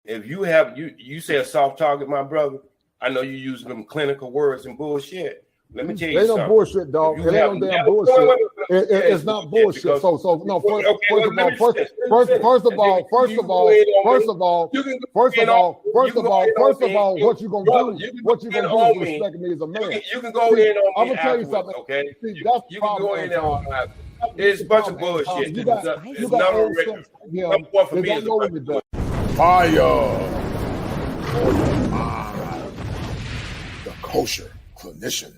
if you have you say a soft target, my brother, I know you using them clinical words and bullshit. Let me tell you something. Ain't no bullshit, dog. It ain't no damn bullshit. It's not bullshit. So no. First of all, what you gonna do? What you gonna do is respect me as a man. You can go in on me. I'm gonna tell you something. Okay, see, that's you can go in there on. It's a bunch of bullshit. You got old sense. For me is fire for your mind. The Kosher Clinician.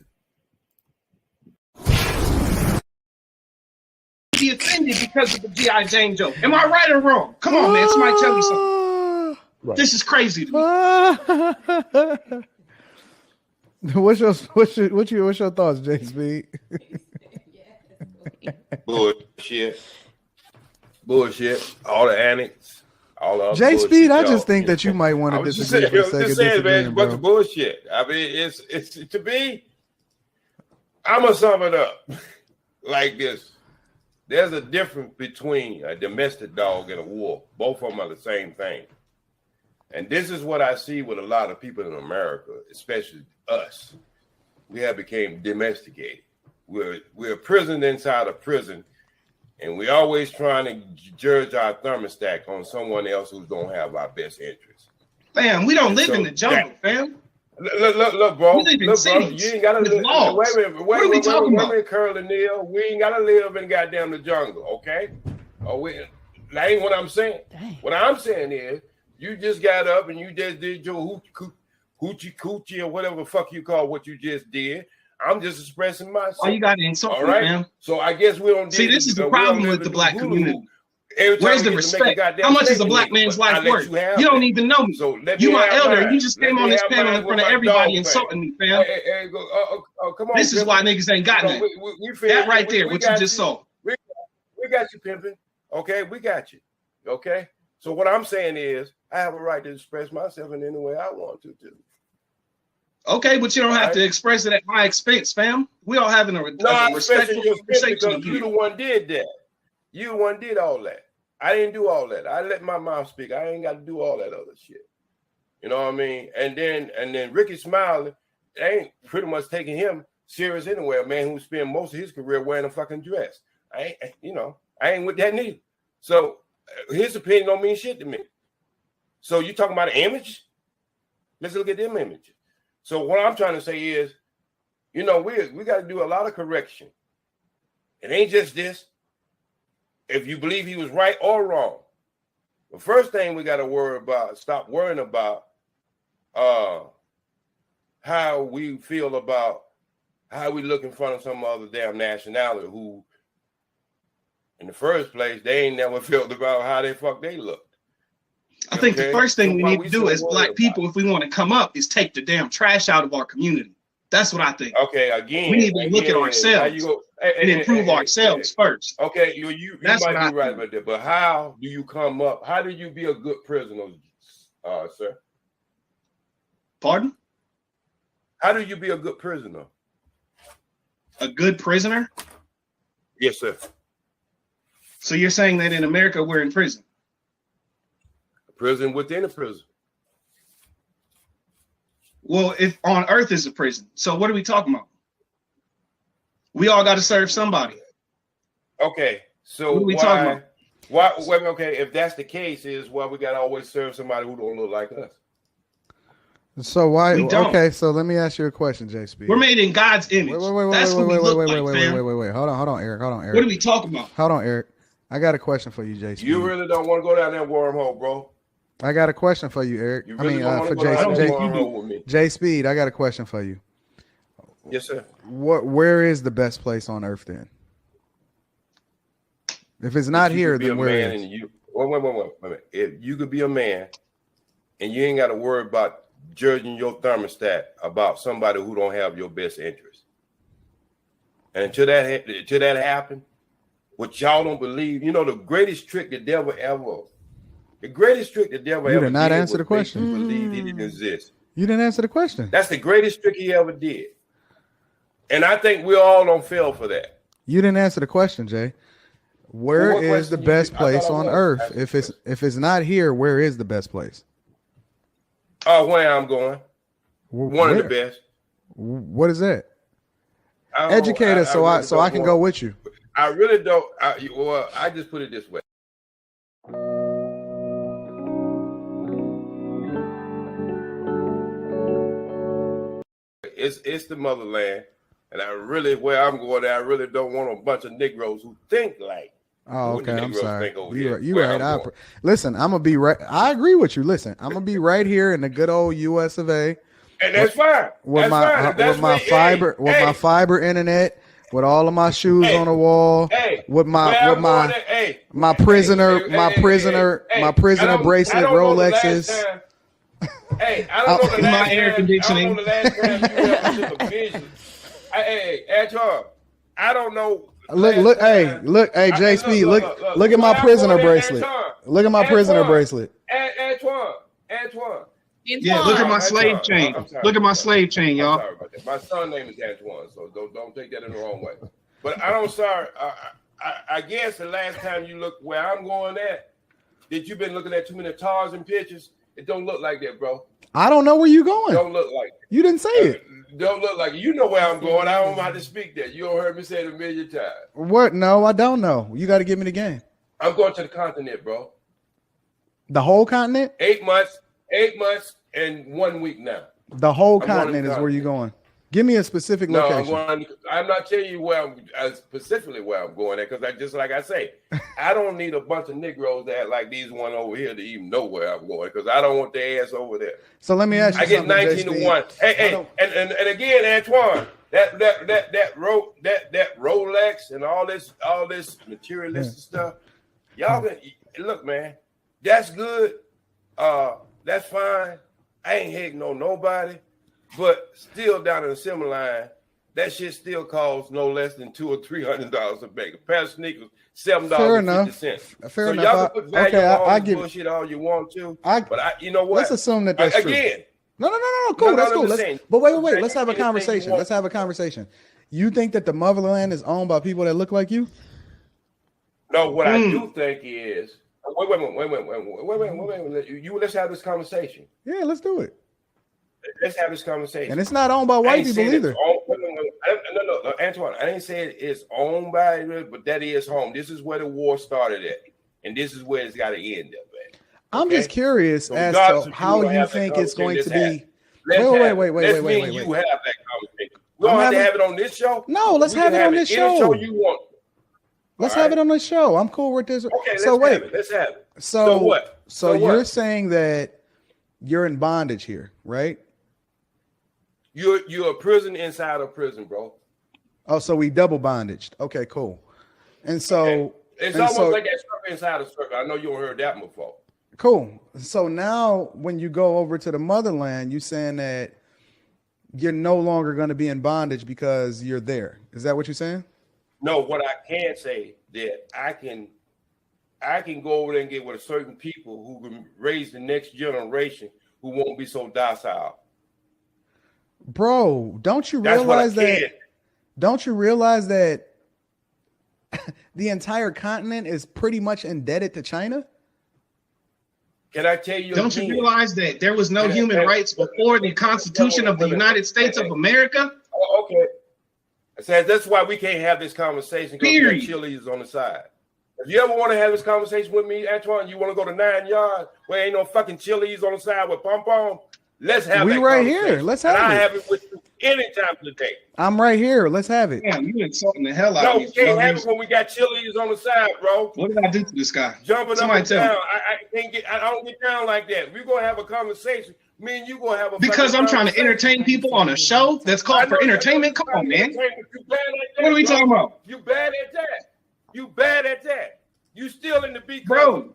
Be offended because of the G.I. Jane joke. Am I right or wrong? Come on, man. Somebody tell me something. Right. This is crazy to me. What's your thoughts, J Speed? Bullshit. All the annex. All the J Speed. I just think that you might want to disagree. Just saying, man, it's a bunch of bullshit. I mean, it's to me. I'm gonna sum it up like this. There's a difference between a domestic dog and a wolf. Both of them are the same thing. And this is what I see with a lot of people in America, especially us. We have become domesticated. We're a prison inside a prison, and we're always trying to judge our thermostat on someone else who don't have our best interests. Fam, we don't live in the jungle, fam. Look, bro. We live in cities. You ain't gotta live. Wait a minute. What are we talking about? Curly Neal. We ain't gotta live in goddamn the jungle, okay? That ain't what I'm saying. Dang. What I'm saying is, you just got up and you just did your hoochie coochie or whatever the fuck you call what you just did. I'm just expressing myself. Oh, you got to insult all right, man. So I guess we don't. See, this is the problem with the black community. Where's the respect? How much is a black man's life worth? You don't even know me. So you my elder, and you just came on this panel in front of everybody insulting me, fam. Come on, this is why niggas ain't got nothing. That right there, what you just saw. We got you, pimping. Okay, we got you. Okay. So what I'm saying is, I have a right to express myself in any way I want to. Okay, but you don't have to express it at my expense, fam. We all having a respectful conversation. You the one did that. You the one did all that. I didn't do all that. I let my mouth speak. I ain't got to do all that other shit. You know what I mean? And then Ricky Smiley, they ain't pretty much taking him serious anyway. A man who spent most of his career wearing a fucking dress. I ain't with that neither. So his opinion don't mean shit to me. So you talking about an image? Let's look at them images. So what I'm trying to say is, we got to do a lot of correction. It ain't just this. If you believe he was right or wrong, the first thing we got to stop worrying about how we feel about how we look in front of some other damn nationality who, in the first place, they ain't never felt about how they looked. I think the first thing we need to do as black people, if we want to come up, is take the damn trash out of our community. That's what I think. Okay, again, we need to look at ourselves and improve ourselves first. Okay, you might be right about that, but how do you come up? How do you be a good prisoner, sir? Pardon? How do you be a good prisoner? A good prisoner? Yes, sir. So you're saying that in America we're in prison? A prison within a prison. Well, if on Earth is a prison, so what are we talking about? We all got to serve somebody. Okay, so what are we talking about? Okay, if that's the case, is why we got to always serve somebody who don't look like us. So why? Okay, so let me ask you a question, JSP. We're made in God's image. Wait. Hold on, Eric. What are we talking about? Hold on, Eric. I got a question for you, JSP. You really don't want to go down that wormhole, bro. I got a question for you, Eric. J Speed, I got a question for you. Yes, sir. Where is the best place on earth then? If it's not here, then where is? Wait. If you could be a man and you ain't got to worry about judging your thermostat about somebody who don't have your best interest. And until that happen, what y'all don't believe, the greatest trick the devil ever You did not answer the question. Believe he didn't exist. You didn't answer the question. That's the greatest trick he ever did. And I think we all don't fail for that. You didn't answer the question, Jay. Where is the best place on earth? If it's not here, where is the best place? Where I'm going. One of the best. What is that? Educate us so I can go with you. I really don't. I just put it this way. It's the motherland, and where I'm going, I really don't want a bunch of Negroes who think like. Oh, okay. I'm sorry. You right. Listen, I'm gonna be right. I agree with you. Listen, I'm gonna be right here in the good old U.S. of A. And that's fine. With my fiber internet, with all of my shoes on the wall, with my prisoner bracelet, Rolexes. Hey, I don't know my air conditioning. Hey, Antoine, I don't know. Look, JSP, look at my prisoner bracelet. Look at my prisoner bracelet. Antoine. Yeah, look at my slave chain. Look at my slave chain, y'all. Sorry about that. My son's name is Antoine, so don't take that in the wrong way. But I guess the last time you looked where I'm going at, that you've been looking at too many tars and pictures. It don't look like that, bro. I don't know where you going. Don't look like it. You didn't say it. Don't look like it. You know where I'm going. I don't know how to speak that. You don't heard me say it a million times. What? No, I don't know. You got to give me the game. I'm going to the continent, bro. The whole continent? 8 months and 1 week now. The whole continent is where you're going. Give me a specific location. I'm not telling you specifically where I'm going at, because just like I say, I don't need a bunch of Negroes that act like these one over here to even know where I'm going, because I don't want their ass over there. So let me ask you something. I get 19-1. Hey, and again, Antoine, that Rolex and all this materialistic stuff, y'all can look, man. That's good. That's fine. I ain't hating on nobody. But still down in the assembly line, that shit still costs no less than $200 or $300 a bag. A pair of sneakers, $7.50. Fair enough. Y'all can put value on all this bullshit all you want to. You know what? Let's assume that's true. No. Cool. That's cool. But wait. Let's have a conversation. You think that the motherland is owned by people that look like you? No. What I do think is wait. Let's have this conversation. Yeah, let's do it. Let's have this conversation. And it's not owned by white people either. No, Antoine, I didn't say it's owned by it, but that is home. This is where the war started at, and this is where it's got to end up at. I'm just curious as to how you think it's going to be. Wait. You have that conversation. We don't have to have it on this show. No, let's have it on this show. Show you want. Let's have it on this show. I'm cool with this. Okay, let's have it. So what? So you're saying that you're in bondage here, right? You're a prison inside a prison, bro. Oh, so we double bondaged. Okay, cool. And so it's almost like that circle inside a circle. I know you haven't heard that before. Cool. So now when you go over to the motherland, you're saying that you're no longer going to be in bondage because you're there. Is that what you're saying? No, what I can say that I can go over there and get with a certain people who can raise the next generation who won't be so docile. Bro, don't you realize that? Don't you realize that the entire continent is pretty much indebted to China? Can I tell you? Don't you realize that there was no human rights before the Constitution of the United States of America? Okay. I said that's why we can't have this conversation because Chili's on the side. If you ever want to have this conversation with me, Antoine, you want to go to 9 yards where ain't no fucking Chili's on the side with pom-pom? Let's have it. We right here. Let's have it. I have it with you anytime today. I'm right here. Let's have it. Damn, you insulting the hell out of me. No, we can't have it when we got Chili's on the side, bro. What did I do to this guy? Jumping up and down. I don't get down like that. We're gonna have a conversation. Me and you gonna have a because I'm trying to entertain people on a show that's called for entertainment. Come on, man. What are we talking about? You bad at that. You bad at that. You still in the beat, bro.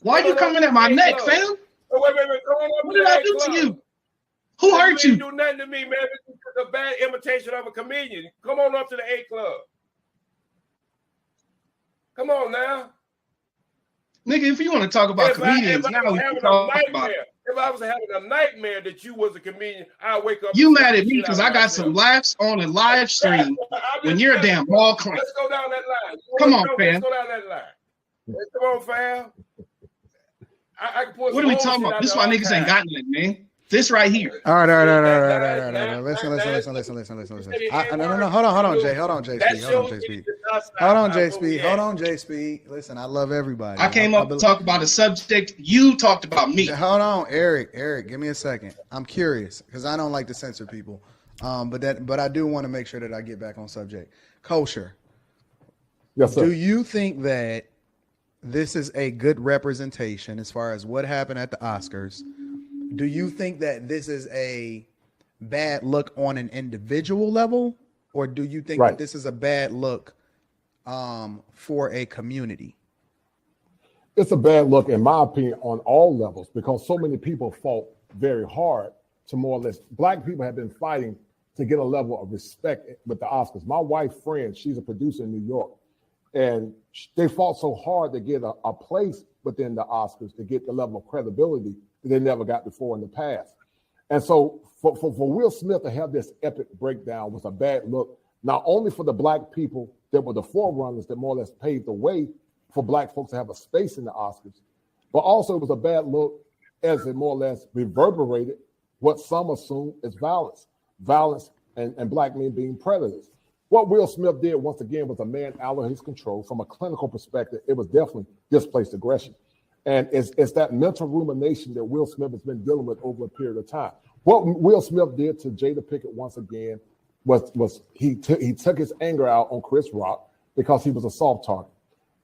Why are you coming at my neck, fam? Wait. Come on what did I do to you? Who hurt you? You do nothing to me, man. It's a bad imitation of a comedian. Come on up to the A Club. Come on now. Nigga, if you want to talk about comedians, now we can talk about it. If I was having a nightmare that you was a comedian, I'd wake up. You mad at me because I got some laughs on a live stream when you're a damn ball clown. Let's go down that line. Come on, fam. Let's go down that line. Come on, fam. What are we talking about? This is why niggas ain't got nothing, man. This right here. All right. Listen. No. Hold on, Jay. Hold on, Jay Speed. Listen, I love everybody. I came up to talk about a subject. You talked about me. Hold on, Eric, give me a second. I'm curious because I don't like to censor people. But I do want to make sure that I get back on subject. Kosher. Yes, sir. Do you think that this is a good representation as far as what happened at the Oscars? Do you think that this is a bad look on an individual level, or do you think that this is a bad look for a community? It's a bad look, in my opinion, on all levels, because so many people fought very hard to more or less. Black people have been fighting to get a level of respect with the Oscars. My wife's friend, she's a producer in New York, and they fought so hard to get a place within the Oscars to get the level of credibility that they never got before in the past. And so for Will Smith to have this epic breakdown was a bad look, not only for the Black people that were the forerunners that more or less paved the way for Black folks to have a space in the Oscars, but also it was a bad look as it more or less reverberated what some assume is violence and Black men being predators. What Will Smith did, once again, was a man out of his control. From a clinical perspective, it was definitely displaced aggression. And it's that mental rumination that Will Smith has been dealing with over a period of time. What Will Smith did to Jada Pinkett once again was he took his anger out on Chris Rock because he was a soft target.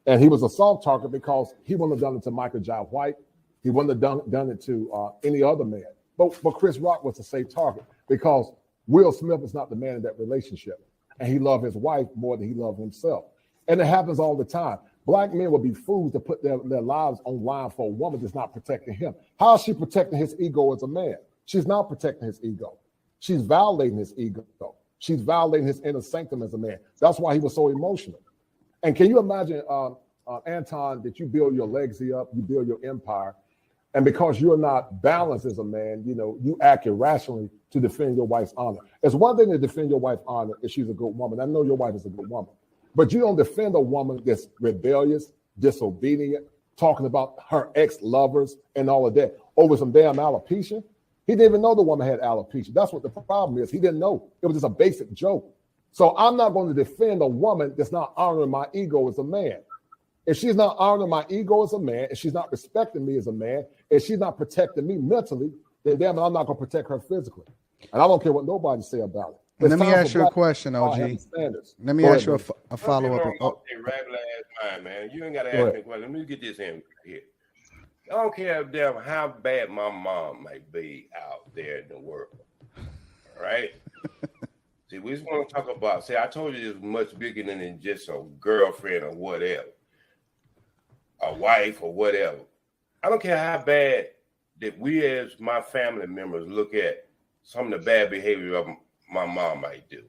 And he was a soft target because he wouldn't have done it to Michael Jai White. He wouldn't have done it to any other man. But Chris Rock was a safe target because Will Smith is not the man in that relationship. And he loved his wife more than he loved himself. And it happens all the time. Black men would be fools to put their lives on line for a woman that's not protecting him. How is she protecting his ego as a man? She's not protecting his ego. She's violating his ego. She's violating his inner sanctum as a man. That's why he was so emotional. And can you imagine, Anton, that you build your legacy up, you build your empire, and because you're not balanced as a man, you act irrationally to defend your wife's honor. It's one thing to defend your wife's honor if she's a good woman. I know your wife is a good woman. But you don't defend a woman that's rebellious, disobedient, talking about her ex-lovers and all of that over some damn alopecia. He didn't even know the woman had alopecia. That's what the problem is. He didn't know. It was just a basic joke. So I'm not going to defend a woman that's not honoring my ego as a man. If she's not honoring my ego as a man, if she's not respecting me as a man, if she's not protecting me mentally, then damn it, I'm not going to protect her physically. And I don't care what nobody say about it. Let me ask you a question, OG. Let me ask you a follow-up. Man. You ain't got to ask me a question. Let me get this in here. I don't care damn how bad my mom might be out there in the world. All right? See, we just want to talk about, I told you it's much bigger than just a girlfriend or whatever, a wife or whatever. I don't care how bad that we as my family members look at some of the bad behavior of my mom might do.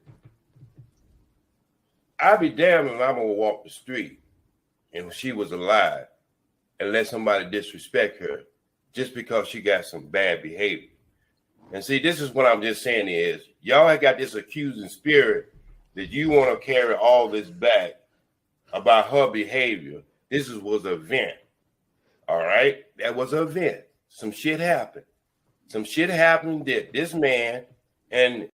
I'd be damned if I'm gonna walk the street and she was alive and let somebody disrespect her just because she got some bad behavior. And see, this is what I'm just saying is y'all have got this accusing spirit that you want to carry all this back about her behavior. This was an event. All right? That was an event. Some shit happened. Some shit happened that this man and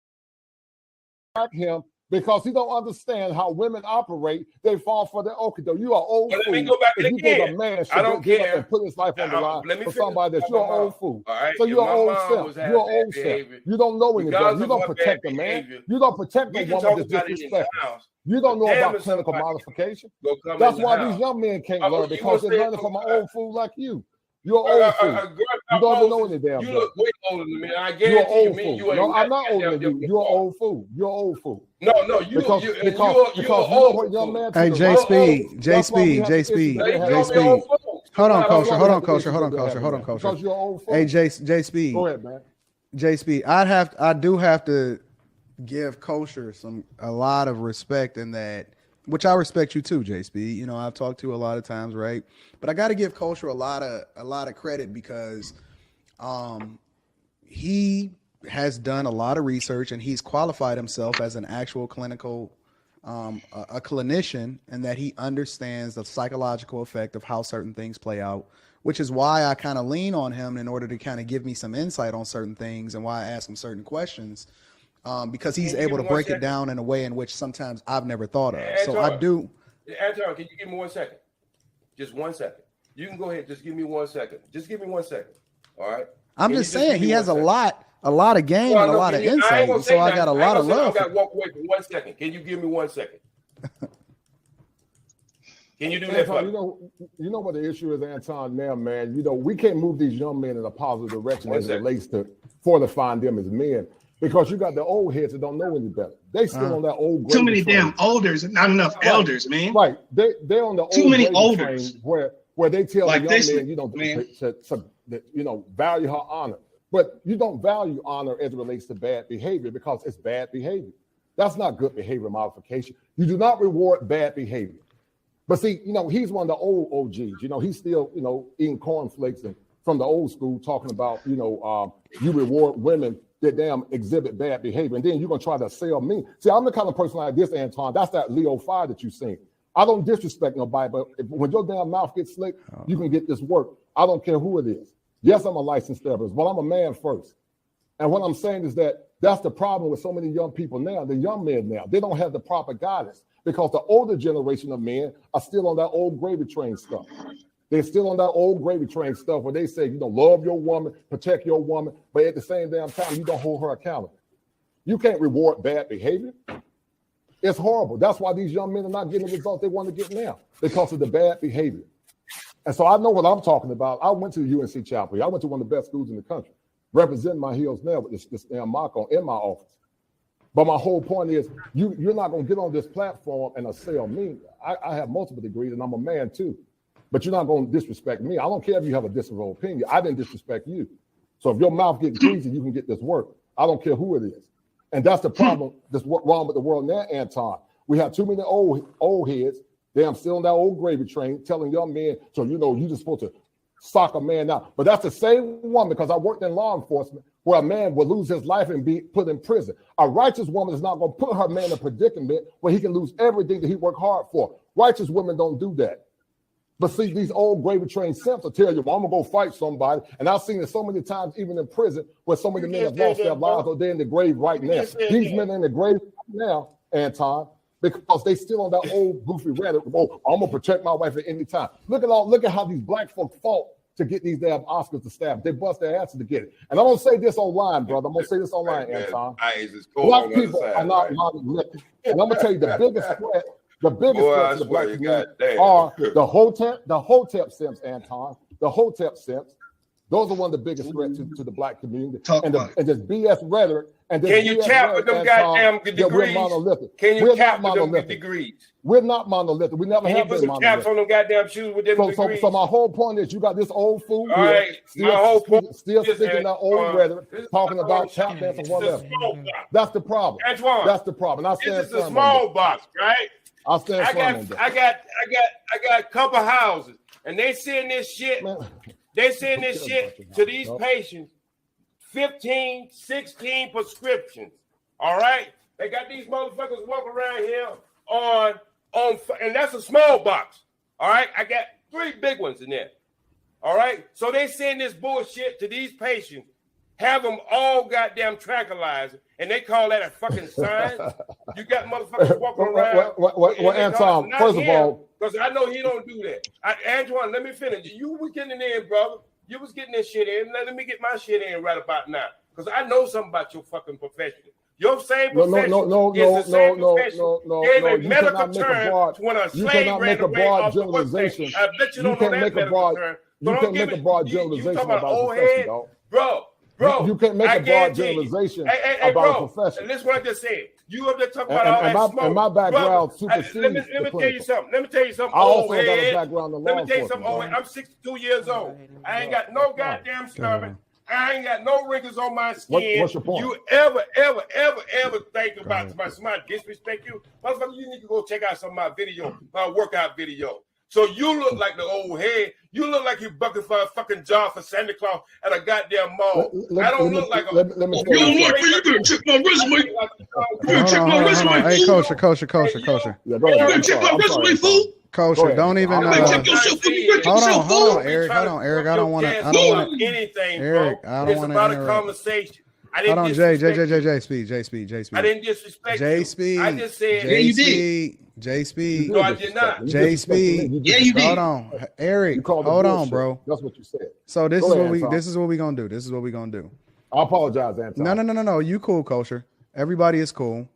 him because he don't understand how women operate. They fall for the okey-doke. You are old fool. Let me go back if you again. think a man I don't care. And put his life on the line for somebody that you're an old fool. All right? So you're an old self. You're an old self. You don't know anything. You don't protect a man. You don't protect a woman that's disrespectful. You don't know about clinical modification. That's why these young men can't learn because they're learning from an old fool like you. You're an old fool. You don't even know any damn thing. You look way older than me. I You're an old guarantee fool. No, I'm not older than you. You're an old fool. You're an old fool. No, you because you're you know what young man. Hey, J Speed. Hold on, Kosher. Because you're an old fool. Hey, J Speed. Go ahead, man. J Speed. I do have to give Kosher a lot of respect in that, which I respect you too, J Speed. You know, I've talked to you a lot of times, right? But I got to give Kosher a lot of credit because he has done a lot of research and he's qualified himself as an actual clinical a clinician, and that he understands the psychological effect of how certain things play out which is why I kind of lean on him in order to kind of give me some insight on certain things and why I ask him certain questions, because he's able to break it down in a way in which sometimes I've never thought of. Anton, so I do. Anton, can you give me 1 second? Just 1 second. You can go ahead. Just give me 1 second. Just give me 1 second. All right. I'm just saying he has a lot of game and a lot of insight. So I got a lot of love. I got to walk away for 1 second. Can you give me 1 second? Can you do that for me? You know what the issue is, Anton, now, man. You know, we can't move these young men in a positive direction as it relates to fortifying them as men, because you got the old heads that don't know any better. They still on that old. Too many damn elders and not enough elders, man. Right. They're on the old. Too many elders where they tell like the young man, to value her honor. But you don't value honor as it relates to bad behavior, because it's bad behavior. That's not good behavior modification. You do not reward bad behavior. But see, he's one of the old OGs. He's still, eating cornflakes and from the old school, talking about, you reward women that damn exhibit bad behavior, and then you're gonna try to sell me. See, I'm the kind of person like this, Anton. That's that Leo 5 that you seen. I don't disrespect nobody, but when your damn mouth gets slick, you can get this work. I don't care who it is. Yes, I'm a licensed therapist, but I'm a man first. And what I'm saying is that's the problem with so many young people now. The young men now, they don't have the proper guidance, because the older generation of men are still on that old gravy train stuff. They're still on that old gravy train stuff where they say, love your woman, protect your woman, but at the same damn time, you don't hold her accountable. You can't reward bad behavior. It's horrible. That's why these young men are not getting the results they want to get now, because of the bad behavior. And so I know what I'm talking about. I went to the UNC Chapel. I went to one of the best schools in the country, representing my heels now with this damn mock on in my office. But my whole point is, you're not going to get on this platform and assail me. I have multiple degrees and I'm a man too. But you're not going to disrespect me. I don't care if you have a disagreeable opinion. I didn't disrespect you. So if your mouth gets greasy, you can get this work. I don't care who it is. And that's the problem that's wrong with the world now, Anton. We have too many old heads. Damn, still on that old gravy train, telling young men, so you just supposed to sock a man out. But that's the same one, because I worked in law enforcement, where a man will lose his life and be put in prison. A righteous woman is not going to put her man in a predicament where he can lose everything that he worked hard for. Righteous women don't do that. But see, these old gravy train simps will tell you, well, I'm going to go fight somebody. And I've seen it so many times, even in prison, where so many men have lost their lives, or they're in the grave right now. These men are in the grave right now, Anton, because they still on that old goofy rhetoric. Oh, I'm going to protect my wife at any time. Look at how these black folk fought to get these damn Oscars to staff. They bust their asses to get it. And I'm going to say this online, brother. I'm going to say this online, Anton. Black people are not monolithic. And I'm going to tell you the biggest threat. The biggest threat to the black community are the Hotep simps, Anton. The Hotep simps. Those are one of the biggest threats to the black community. And this BS rhetoric. And can you tap with them goddamn degrees? We're monolithic. Can you tap with them degrees? We're not monolithic. We never have been monolithic. Can you put some caps on them goddamn shoes with them degrees? So my whole point is, you got this old fool all right, my whole point still speaking that old rhetoric, talking about tap dance and whatever. That's the problem. Antoine, that's the problem. This is a small box, right? I got a couple houses, and they send this shit. They send this shit to these patients. 15, 16 prescriptions. All right, they got these motherfuckers walking around here on, and that's a small box. All right, I got 3 big ones in there. All right, so they send this bullshit to these patients, have them all goddamn tranquilized, and they call that a fucking science. You got motherfuckers walking around. Well, Anton, first of all, because I know he don't do that. Antoine, let me finish. You was getting it in, brother. You was getting this shit in. Let me get my shit in right about now, because I know something about your fucking profession. Your same profession is the same profession. Gave a medical term when a slave ran away off the workplace. I bet you don't know that medical term. You can't make a broad generalization about a profession, dog. Bro, you can't make a broad generalization about a profession. Listen what I just said. You up there talking about all that smoke. And my background supersedes. Let me tell you something. I also got a background in law enforcement. Let me tell you something. I'm 62 years old. I ain't got no goddamn stubborn. I ain't got no wrinkles on my skin. What's your point? You ever think about somebody disrespect you? Motherfucker, you need to go check out some of my video, my workout video. So you look like the old head. You look like you bucking for a fucking job for Santa Claus at a goddamn mall. I don't look like a... You don't like me, you better check my resume. You better check my resume, Hey, Kosher. You better check my resume, fool. Kosher, don't even. Hold on, Eric. I don't want anything, Eric, bro. I don't it's want about to a conversation. Hold on, J Speed. I didn't disrespect J you. Speed. I just said. Yeah, you did. J Speed. No, I did not. J Speed. Yeah, you did. Hold on, Eric. Hold on, bro. That's what you said. So this is what we gonna do. I apologize, Anton. No. You cool, Kosher. Everybody is cool.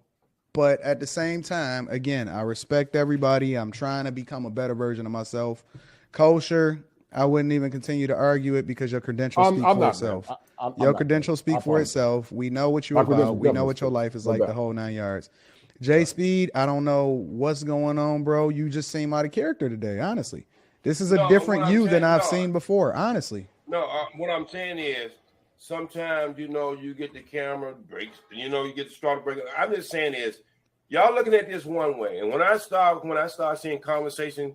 But at the same time, again, I respect everybody. I'm trying to become a better version of myself. Kosher, I wouldn't even continue to argue it because your credentials speak for itself. Your credentials speak for itself. We know what you're about. We know what your life is like, the whole 9 yards. J Speed, I don't know what's going on, bro. You just seem out of character today, honestly. This is a different you than I've seen before, honestly. No, what I'm saying is sometimes, you get the camera breaks, you get the start breaking. I'm just saying is y'all looking at this one way. And when I start seeing conversation,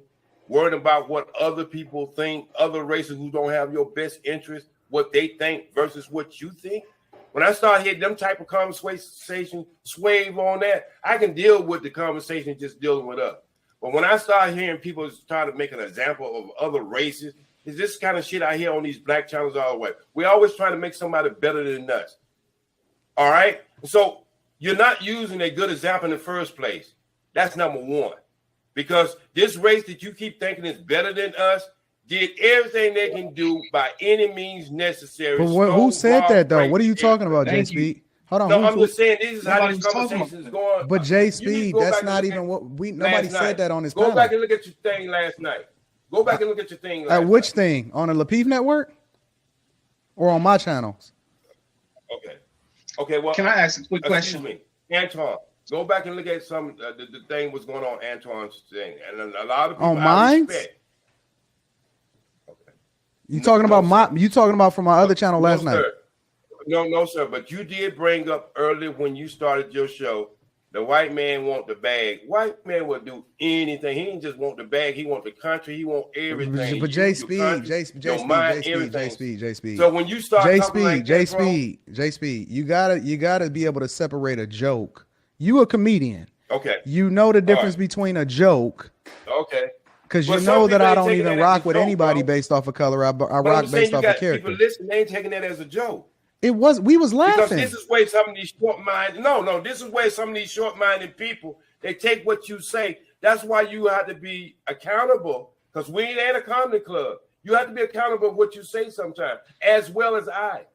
worrying about what other people think, other races who don't have your best interest, what they think versus what you think. When I start hitting them type of conversation, swave on that, I can deal with the conversation just dealing with us. But when I start hearing people try to make an example of other races, is this kind of shit I hear on these black channels all the way. We're always trying to make somebody better than us. All right? So you're not using a good example in the first place. That's number one. Because this race that you keep thinking is better than us did everything they can do by any means necessary. But who said that, though? What are you talking about, J Speed? Hold on. No, I'm just saying this is how these conversations is going. But J Speed, that's not even what nobody said that on this panel. Go back and look at your thing last night. Go back and look at your thing last night. At which thing? On the Lapeef Network? Or on my channels? Okay, well. Can I ask a quick question? Excuse me. Antoine, go back and look at some the thing was going on Antoine's thing. And a lot of people on mine? You talking about from my other channel last night? Sir. No, sir. But you did bring up earlier when you started your show, the white man want the bag. White man will do anything. He didn't just want the bag. He want the country. He want everything. But J Speed. So when you start J Speed, you gotta be able to separate a joke. You a comedian. Okay. You know the difference between a joke. Okay. Because you know that I don't even rock with anybody based off of color. I rock based off of character. People listen, they ain't taking that as a joke. We was laughing. Because this is where some of these short-minded, this is where some of these short-minded people, they take what you say. That's why you have to be accountable, because we ain't at a comedy club. You have to be accountable for what you say sometimes, as well as I.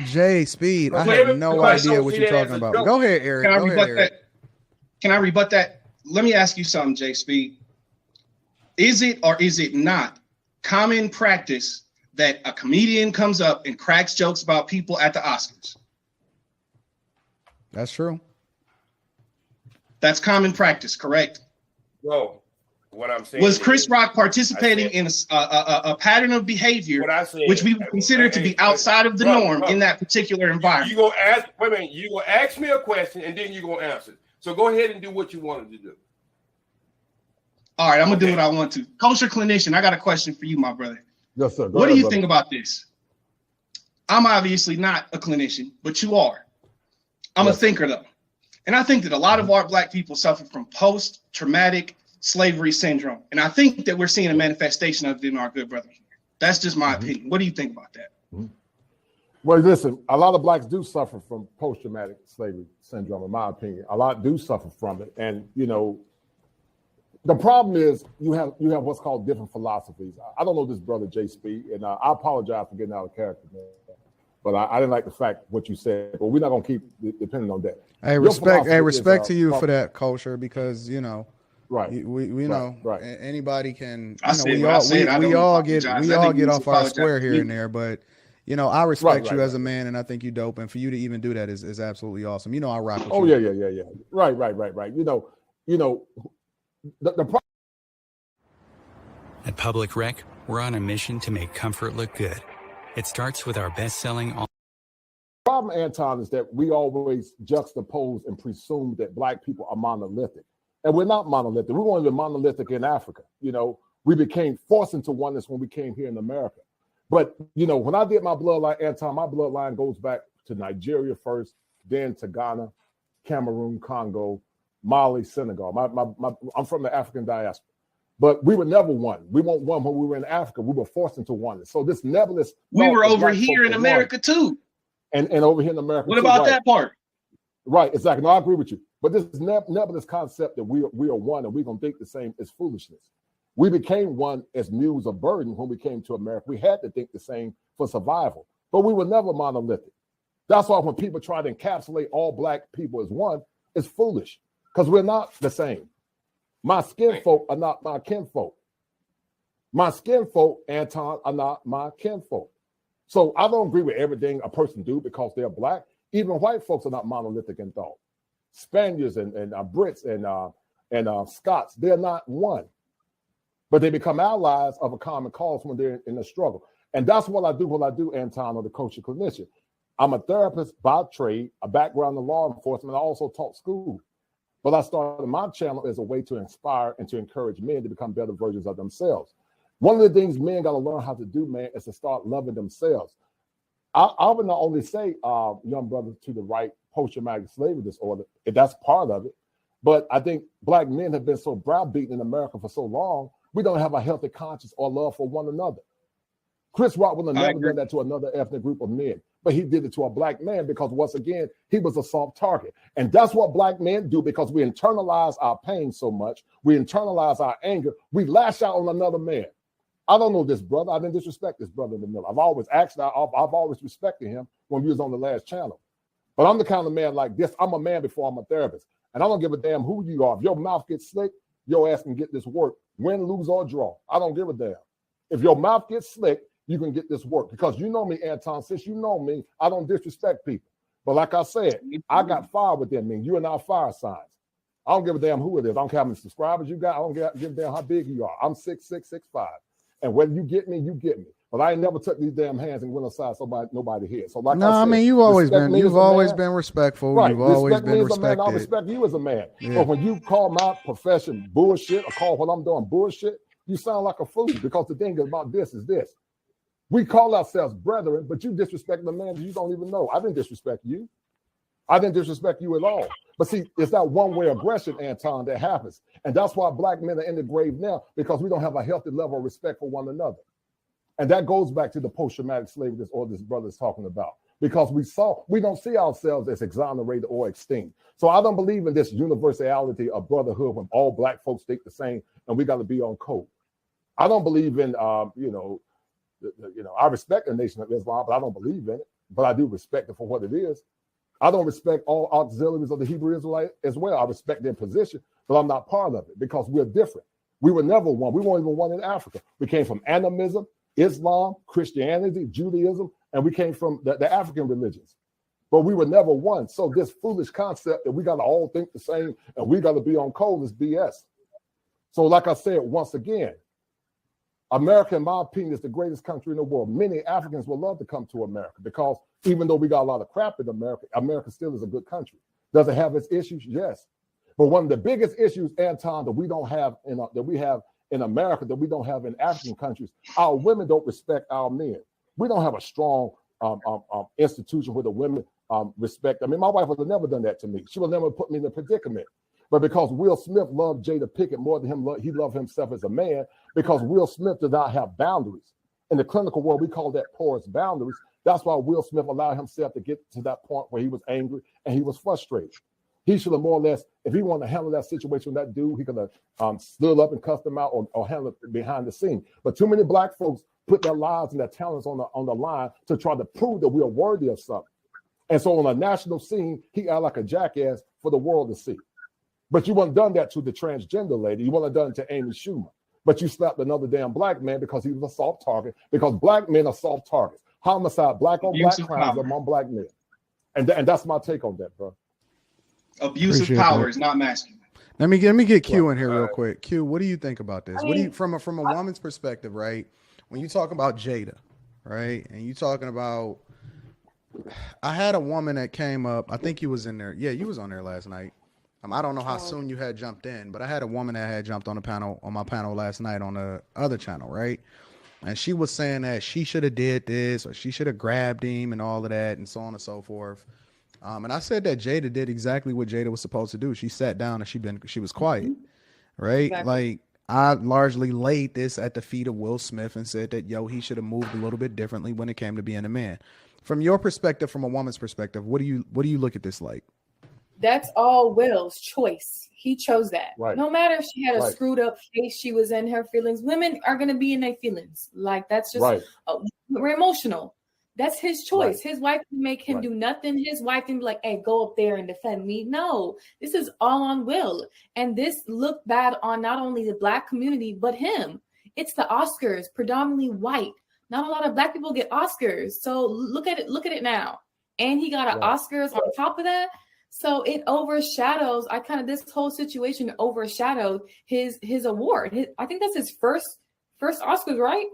J Speed, I have no idea what you're talking about. Go ahead, Eric. Can I rebut that? Let me ask you something, J Speed. Is it or is it not common practice that a comedian comes up and cracks jokes about people at the Oscars? That's true. That's common practice, correct? No. What I'm saying was Chris Rock participating in a pattern of behavior which we would consider to be outside of the norm in that particular environment? You gonna ask me a question and then you're gonna answer it. So go ahead and do what you wanted to do. All right, I'm gonna do what I want to. Kosher Clinician, I got a question for you, my brother. Yes, sir. What do you think about this? I'm obviously not a clinician, but you are. I'm a thinker, though. And I think that a lot of our black people suffer from post-traumatic slavery syndrome. And I think that we're seeing a manifestation of it in our good brother here. That's just my opinion. What do you think about that? Well, listen, a lot of blacks do suffer from post-traumatic slavery syndrome, in my opinion. A lot do suffer from it. And, the problem is you have what's called different philosophies. I don't know this brother J Speed, and I apologize for getting out of character, man. But I didn't like the fact what you said. But we're not gonna keep depending on that. Hey, respect to you for that, Kosher, because right. We know anybody can. We all get off our square here and there, but I respect you as a man, and I think you dope. And for you to even do that is absolutely awesome. I rock with you. Yeah. Right. The At Public Rec, we're on a mission to make comfort look good. It starts with our best-selling. The problem, Anton, is that we always juxtapose and presume that black people are monolithic. And we're not monolithic. We weren't even monolithic in Africa. We became forced into oneness when we came here in America. But, when I did my bloodline, Anton, my bloodline goes back to Nigeria first, then to Ghana, Cameroon, Congo, Mali, Senegal. I'm from the African diaspora. But we were never one. We weren't one when we were in Africa. We were forced into one. So this nebulous. We were over here in America too. And over here in America. What about that part? Right, exactly. No, I agree with you. But this nebulous concept that we are one and we're going to think the same is foolishness. We became one as mules of burden when we came to America. We had to think the same for survival, but we were never monolithic. That's why when people try to encapsulate all black people as one, it's foolish because we're not the same. My skin folk are not my kinfolk. My skin folk, Anton, are not my kinfolk. So I don't agree with everything a person do because they're black. Even white folks are not monolithic in thought. Spaniards and Brits and Scots, they're not one. But they become allies of a common cause when they're in a struggle. And that's what I do, Anton, or the Kosher Clinician. I'm a therapist by trade, a background in law enforcement. I also taught school. But I started my channel as a way to inspire and to encourage men to become better versions of themselves. One of the things men got to learn how to do, man, is to start loving themselves. I would not only say, young brothers to the right, post-traumatic slavery disorder, if that's part of it, but I think black men have been so browbeaten in America for so long, we don't have a healthy conscience or love for one another. Chris Rock would have never done that to another ethnic group of men, but he did it to a black man because once again, he was a soft target. And that's what black men do because we internalize our pain so much. We internalize our anger. We lash out on another man. I don't know this brother. I didn't disrespect this brother in the middle. I've always respected him when we was on the last channel. But I'm the kind of man like this. I'm a man before I'm a therapist. And I don't give a damn who you are. If your mouth gets slick, your ass can get this work. Win, lose, or draw. I don't give a damn. If your mouth gets slick, you can get this work. Because you know me, Anton, since you know me, I don't disrespect people. But like I said, I got fire within me. You are not fire signs. I don't give a damn who it is. I don't care how many subscribers you got. I don't give a damn how big you are. I'm 6'6", 6'5". And whether you get me, you get me. But I ain't never took these damn hands and went aside nobody here. So like I said, you've always been respectful. Right. You've always been respected. I respect you as a man. Yeah. But when you call my profession bullshit or call what I'm doing bullshit, you sound like a fool because the thing about this is this. We call ourselves brethren, but you disrespect the man that you don't even know. I didn't disrespect you. I didn't disrespect you at all. But see, it's that one-way aggression, Anton, that happens. And that's why black men are in the grave now, because we don't have a healthy level of respect for one another. And that goes back to the post-traumatic slavery disorder this brother is talking about. Because we don't see ourselves as exonerated or extinct. So I don't believe in this universality of brotherhood when all black folks think the same and we got to be on code. I don't believe in, I respect the Nation of Islam, but I don't believe in it. But I do respect it for what it is. I don't respect all auxiliaries of the Hebrew Israelite as well. I respect their position, but I'm not part of it because we're different. We were never one. We weren't even one in Africa. We came from animism, Islam, Christianity, Judaism, and we came from the African religions. But we were never one. So this foolish concept that we got to all think the same and we got to be on code is BS. So like I said, once again, America, in my opinion, is the greatest country in the world. Many Africans would love to come to America because even though we got a lot of crap in America, America still is a good country. Does it have its issues? Yes. But one of the biggest issues, Anton, that we have in America that we don't have in African countries, our women don't respect our men. We don't have a strong institution where the women respect. I mean, my wife would have never done that to me. She would never put me in a predicament. But because Will Smith loved Jada Pinkett more than he loved himself as a man, because Will Smith did not have boundaries. In the clinical world, we call that porous boundaries. That's why Will Smith allowed himself to get to that point where he was angry and he was frustrated. He should have more or less, if he wanted to handle that situation with that dude, he could have stood up and cussed him out or handled it behind the scene. But too many black folks put their lives and their talents on the line to try to prove that we are worthy of something. And so on a national scene, he acted like a jackass for the world to see. But you wouldn't done that to the transgender lady. You wouldn't have done it to Amy Schumer. But you slapped another damn black man because he was a soft target, because black men are soft targets. Homicide, black on black crimes among black men. And that's my take on that, bro. Abuse of power is not masculine. Let me get Q in here real quick. Q, what do you think about this? What do you from a woman's perspective, right? When you talk about Jada, right? And you talking about, I had a woman that came up, I think you was in there. Yeah, you was on there last night. I don't know how soon you had jumped in, but I had a woman that had jumped on my panel last night on the other channel, right? And she was saying that she should have did this or she should have grabbed him and all of that and so on and so forth. And I said that Jada did exactly what Jada was supposed to do. She sat down and she was quiet, right? Exactly. Like, I largely laid this at the feet of Will Smith and said that, yo, he should have moved a little bit differently when it came to being a man. From your perspective, from a woman's perspective, what do you look at this like? That's all Will's choice. He chose that. Right. No matter if she had a Right. screwed up face, she was in her feelings. Women are going to be in their feelings. Like, that's just, Right. We're emotional. That's his choice. Right. His wife can make him Right. do nothing. His wife can be like, hey, go up there and defend me. No, this is all on Will. And this looked bad on not only the Black community, but him. It's the Oscars, predominantly white. Not a lot of Black people get Oscars. So look at it now. And he got an Right. Oscars on top of that. So it overshadows, this whole situation overshadowed his award. I think that's his first Oscars, right?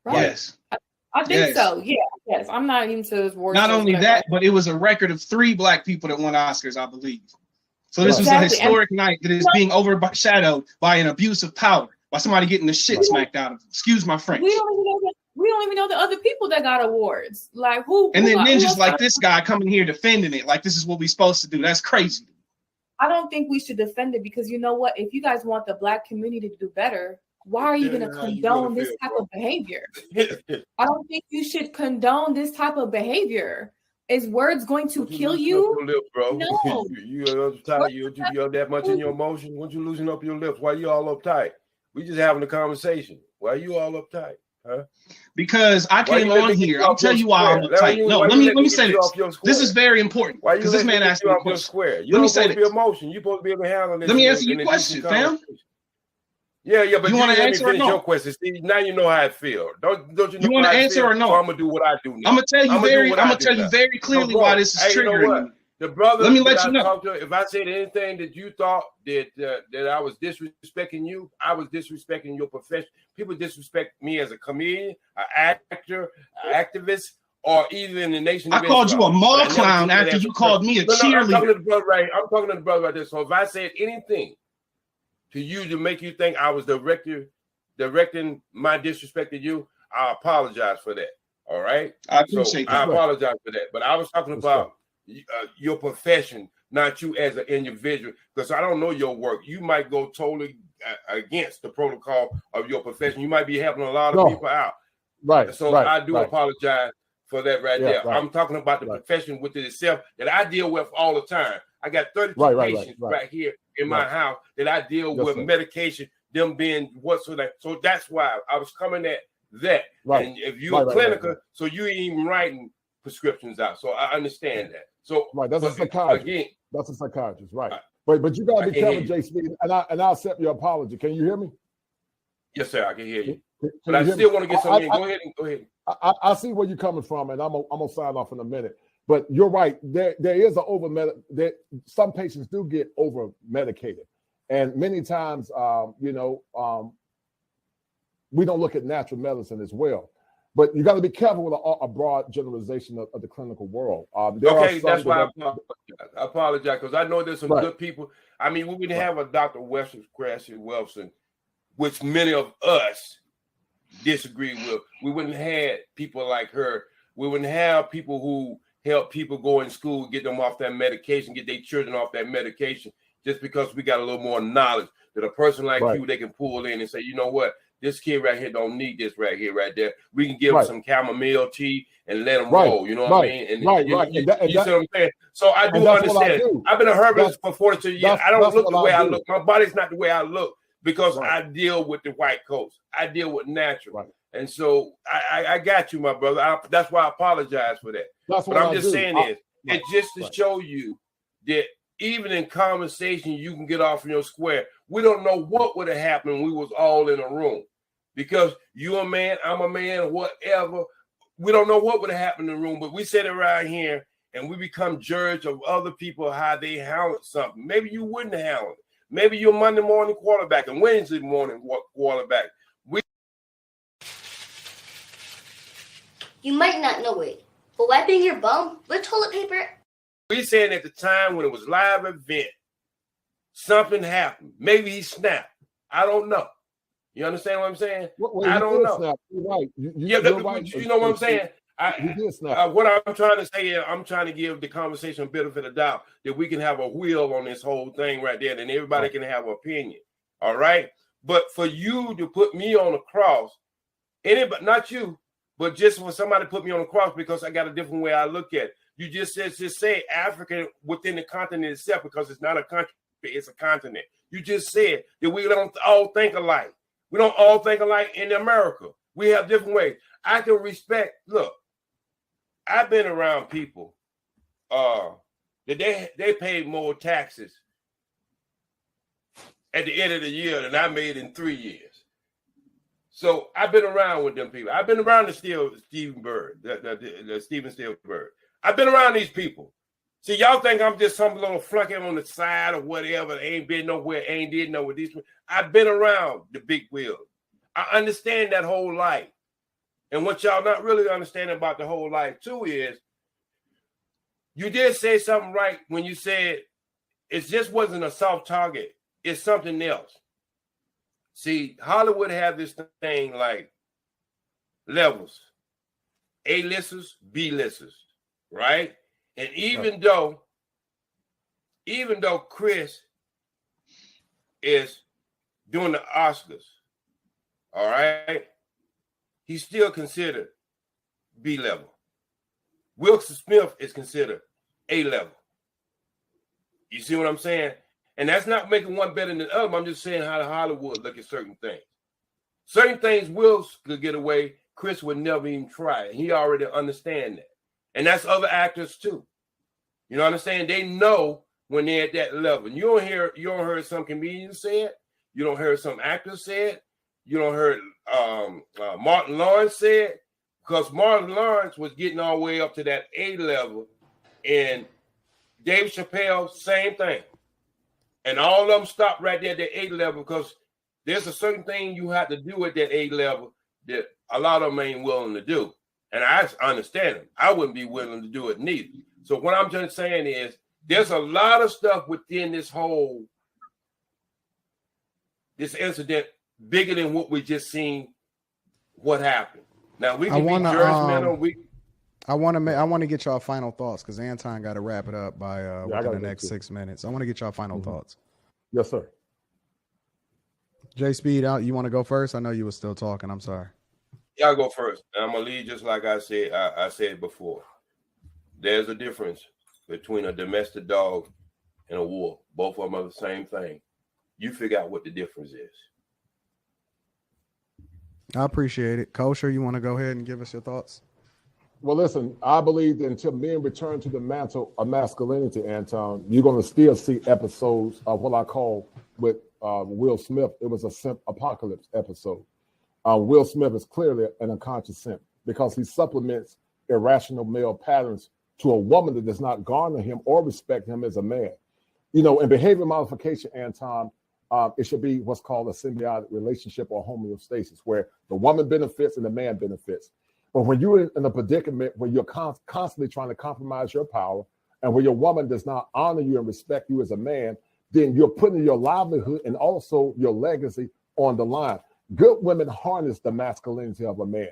Yes. I think Yes. so. Yeah, yes. I'm not into his award. Not shows only like that, but it was a record of 3 Black people that won Oscars, I believe. So this was a Exactly. historic night that is being overshadowed by an abuse of power, by somebody getting the shit smacked out of them. Excuse my French. We don't even know the other people that got awards. Like who? And then who ninjas else like got- this guy coming here defending it, like this is what we're supposed to do. That's crazy. I don't think we should defend it because you know what? If you guys want the Black community to do better, why are you going to Yeah, how you condone gonna this feel, type bro? of behavior? I don't think you should condone this type of behavior. Is words going to kill you? Your lips, bro. No. you uptight. You that much in your emotion. Once you loosen up your lips, why you all uptight? We just having a conversation. Why you all uptight? Huh? Because I Why came you let on me get here. you I'll off tell your you why I'm square? uptight. No, Why let you me get say you this. off your This square? is very important Why you because this man asked me a off your question. square? You Let me don't say supposed to be this. emotion. You supposed to be able to handle this. Let me in answer a your decent question, fam. conversation. Yeah, but You you wanna let me answer or finish no? your question. See, now you know how I feel. Don't you know You wanna how I answer feel? or no? So I'm gonna do what I do now. I'm gonna tell you I'ma do very. what I'm I gonna do tell you now. very clearly bro, why this is hey, you know triggering what? me. The brother Let me that let I you know. talked to, if I said anything that you thought that I was disrespecting you, I was disrespecting your profession. People disrespect me as a comedian, an actor, an activist, or even in the nation. I of called you Islam. a mall But I never clown took that after as you a called person. me a I'm talking cheerleader. to the brother right. I'm talking to the brother right there. So if I said anything to you to make you think I was directing my disrespect to you, I apologize for that. All right. I appreciate I that. apologize for that. But I was talking about your profession, not you as an individual, because I don't know your work. You might go totally against the protocol of your profession. You might be helping a lot of people out. Right. So right, I do right. apologize for that right there. Right. I'm talking about the profession within itself that I deal with all the time. I got 32 patients right here in my house that I deal with medication, them being whatsoever. So that's why I was coming at that. Right. And if you're a clinical, so you ain't even writing prescriptions out. So I understand that. So that's a psychiatrist. Again, that's a psychiatrist, right? But you gotta be careful, J. Speed, and I accept your apology. Can you hear me? Yes, sir. I can hear you. But I still want to get something in. Go ahead. I see where you're coming from, and I'm gonna sign off in a minute. But you're right. There is an some patients do get over medicated, and many times, we don't look at natural medicine as well. But you got to be careful with a broad generalization of the clinical world. That's why I apologize because I know there's some good people. I mean, we would have a Dr. Wilson, which many of us disagree with. We wouldn't have people like her. We wouldn't have people who help people go in school, get them off that medication, get their children off that medication, just because we got a little more knowledge that a person like you, they can pull in and say, you know what? This kid right here don't need this right here, right there. We can give him some chamomile tea and let him roll. You know what I mean? And you see what I'm saying? So I do understand. I've been a herbalist for 42 years. I don't look the way I look. My body's not the way I look because I deal with the white coats. I deal with natural. And so I got you, my brother. That's why I apologize for that. But I'm just saying it's just to show you that even in conversation, you can get off in your square. We don't know what would have happened when we was all in a room. Because you're a man, I'm a man, whatever. We don't know what would have happened in the room, but we sit around here and we become judge of other people, how they handled something. Maybe you wouldn't handle it. Maybe you're Monday morning quarterback and Wednesday morning quarterback. You might not know it, but wiping your bum with toilet paper. We saying at the time when it was live event, something happened. Maybe he snapped. I don't know. You understand what I'm saying? I don't know. Snap. You're right. You know what I'm saying? What I'm trying to say is I'm trying to give the conversation a benefit of doubt that we can have a wheel on this whole thing right there and everybody can have an opinion. All right. But for you to put me on the cross, anybody, not you, but just when somebody put me on the cross because I got a different way I look at it. You just say African within the continent itself because it's not a country, it's a continent. You just said that we don't all think alike. We don't all think alike in America. We have different ways. I can respect, look, I've been around people that they paid more taxes at the end of the year than I made in 3 years. So I've been around with them people. I've been around the Steven Bird, the Steven Spielberg. I've been around these people. See, y'all think I'm just some little flunky on the side or whatever. Ain't been nowhere, ain't did know with these people. I've been around the big wheel. I understand that whole life. And what y'all not really understanding about the whole life too is you did say something right when you said it just wasn't a soft target. It's something else. See, Hollywood have this thing like levels, A-listers, B-listers, right? And even though Chris is doing the Oscars, all right, he's still considered B-level. Will Smith is considered A-level. You see what I'm saying? And that's not making one better than the other. I'm just saying how Hollywood look at certain things. Certain things Will could get away. Chris would never even try it. He already understands that. And that's other actors too. You know what I'm saying? They know when they're at that level. You don't hear some comedians say it. You don't hear some actors say it. You don't hear Martin Lawrence say it. Because Martin Lawrence was getting all the way up to that A level. And Dave Chappelle, same thing. And all of them stopped right there at the A level because there's a certain thing you have to do at that A level that a lot of them ain't willing to do. And I understand them. I wouldn't be willing to do it neither. So what I'm just saying is there's a lot of stuff within this incident bigger than what we just seen what happened. Now we can be judgmental. I want to get y'all final thoughts because Anton got to wrap it up by within the next 6 minutes. I want to get y'all final thoughts. Yes, sir. J Speed, you want to go first? I know you were still talking. I'm sorry. Yeah, I'll go first. And I'm gonna lead just like I said. I said before. There's a difference between a domestic dog and a wolf. Both of them are the same thing. You figure out what the difference is. I appreciate it. Kosher, you want to go ahead and give us your thoughts? Well, listen, I believe that until men return to the mantle of masculinity, Anton, you're going to still see episodes of what I call with Will Smith. It was a simp apocalypse episode. Will Smith is clearly an unconscious simp because he supplements irrational male patterns to a woman that does not garner him or respect him as a man. You know, in behavior modification, Anton, it should be what's called a symbiotic relationship or homeostasis, where the woman benefits and the man benefits. But when you're in a predicament where you're constantly trying to compromise your power and where your woman does not honor you and respect you as a man, then you're putting your livelihood and also your legacy on the line. Good women harness the masculinity of a man,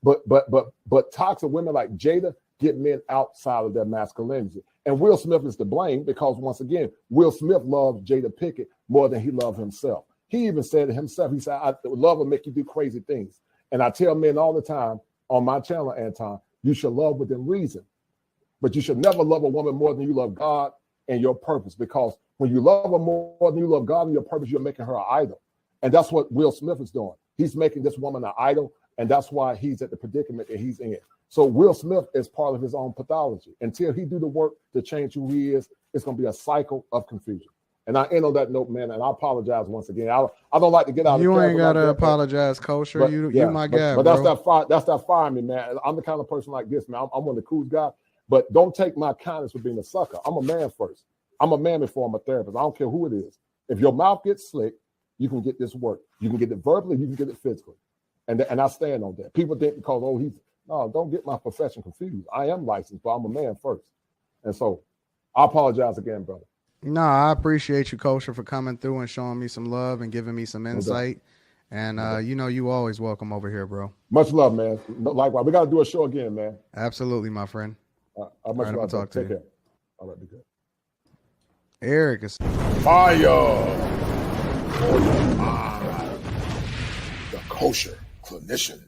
but toxic women like Jada get men outside of their masculinity. And Will Smith is to blame because, once again, Will Smith loves Jada Pinkett more than he loved himself. He even said it himself. He said, I love will make you do crazy things. And I tell men all the time on my channel, Anton, you should love within reason. But you should never love a woman more than you love God and your purpose. Because when you love her more than you love God and your purpose, you're making her an idol. And that's what Will Smith is doing. He's making this woman an idol. And that's why he's at the predicament that he's in. So Will Smith is part of his own pathology. Until he do the work to change who he is, it's going to be a cycle of confusion. And I end on that note, man, and I apologize once again. I don't like to get out of You ain't got to apologize, Kosher. But, you my guy, but bro. that's that fire me, man. I'm the kind of person like this, man. I'm one of the cool guys. But don't take my kindness for being a sucker. I'm a man first. I'm a man before I'm a therapist. I don't care who it is. If your mouth gets slick, you can get this work. You can get it verbally, you can get it physically. And I stand on that. People think because, no, don't get my profession confused. I am licensed, but I'm a man first. And so I apologize again, brother. No, I appreciate you, Kosher, for coming through and showing me some love and giving me some insight. And, you always welcome over here, bro. Much love, man. Likewise. We got to do a show again, man. Absolutely, my friend. Much love. Talk to you. Take care. All right, be good. Eric is fire. for your mind. The Kosher Clinician.